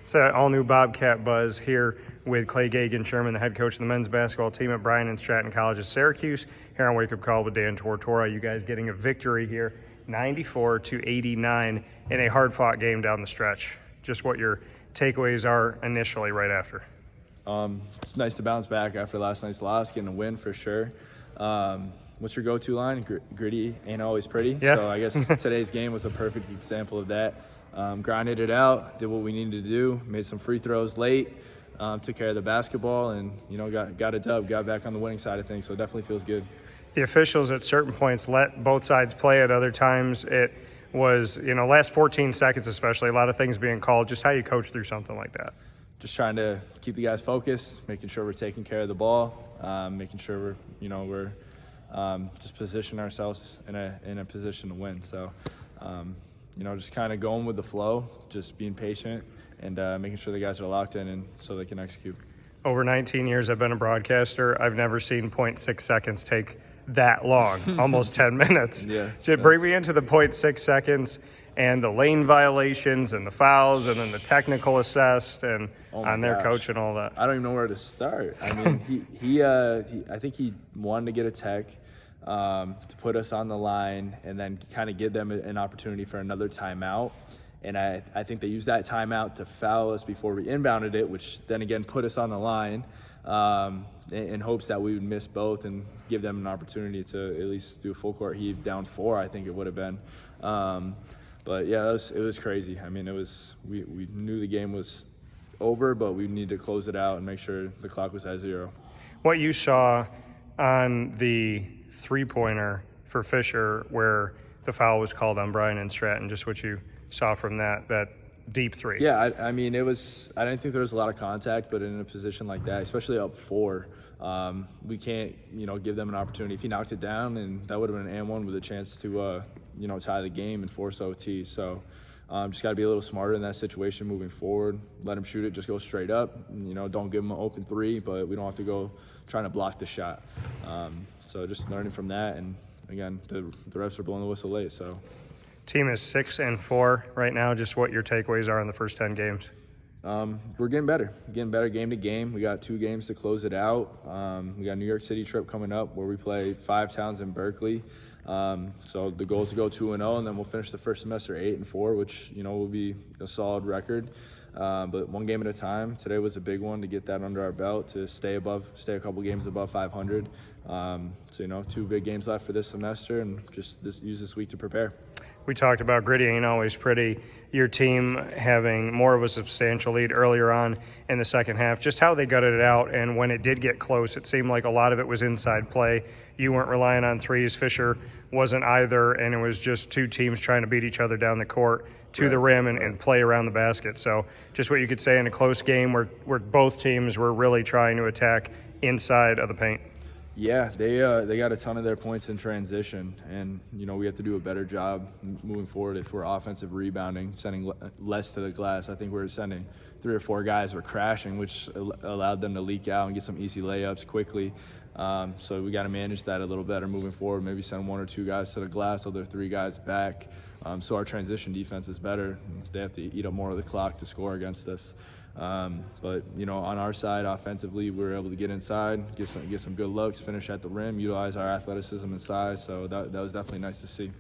It's an all-new Bobcat Buzz here with Clay Gagen-Sherman, the head coach of the men's basketball team at Bryant Stratton College of Syracuse, here on Wake Up Call with Dan Tortora. You guys getting a victory here, 94-89, in a hard-fought game down the stretch. Just what your takeaways are initially right after. It's nice to bounce back after last night's loss, getting a win for sure. What's your go-to line? Gritty ain't always pretty. Yeah. So I guess today's game was a perfect example of that. Grinded it out, did what we needed to do, made some free throws late, took care of the basketball, and got a dub, got back on the winning side of things. So it definitely feels good. The officials at certain points let both sides play. At other times it was, last 14 seconds especially, a lot of things being called. Just how you coach through something like that. Just trying to keep the guys focused, making sure we're taking care of the ball, making sure we're just position ourselves in a position to win. So, just kind of going with the flow, just being patient, and making sure the guys are locked in and so they can execute. Over 19 years I've been a broadcaster. I've never seen 0.6 seconds take that long, almost 10 minutes. Yeah. So bring me into the 0.6 seconds and the lane violations and the fouls and then the technical assessed and on their coach and all that. I don't even know where to start. I mean, I think he wanted to get a tech to put us on the line and then kind of give them an opportunity for another timeout. And I think they used that timeout to foul us before we inbounded it, which then again put us on the line in hopes that we would miss both and give them an opportunity to at least do a full court heave down 4, I think it would have been. But yeah, it was crazy. I mean, we knew the game was over, but we needed to close it out and make sure the clock was at 0. What you saw on the three-pointer for Fisher where the foul was called on Bryant Stratton, just what you saw from that deep three. Yeah, I mean, I didn't think there was a lot of contact, but in a position like that, especially up 4, we can't, give them an opportunity. If he knocked it down, and that would have been an and one with a chance to, tie the game and force OT. So just got to be a little smarter in that situation moving forward. Let him shoot it, just go straight up. Don't give him an open 3, but we don't have to go trying to block the shot. So just learning from that, and again, the refs are blowing the whistle late. So team is 6-4 right now. Just what your takeaways are in the first 10 games. We're getting better game to game. We got 2 games to close it out. We got a New York City trip coming up where we play 5 towns in Berkeley. So the goal is to go 2-0, and then we'll finish the first semester 8-4, which will be a solid record. But one game at a time. Today was a big one to get that under our belt, to stay a couple games above 500. So 2 big games left for this semester, and just use this week to prepare. We talked about gritty ain't always pretty. Your team having more of a substantial lead earlier on in the second half. Just how they gutted it out, and when it did get close, it seemed like a lot of it was inside play. You weren't relying on threes. Fisher wasn't either, and it was just 2 teams trying to beat each other down the court to the rim and play around the basket. So just what you could say in a close game where both teams were really trying to attack inside of the paint. Yeah, they got a ton of their points in transition, and we have to do a better job moving forward if we're offensive rebounding, sending less to the glass. I think we're sending 3 or 4 guys were crashing, which allowed them to leak out and get some easy layups quickly. So we got to manage that a little better moving forward. Maybe send 1 or 2 guys to the glass, other 3 guys back. So our transition defense is better. They have to eat up more of the clock to score against us. But on our side, offensively, we were able to get inside, get some good looks, finish at the rim, utilize our athleticism and size. So that was definitely nice to see.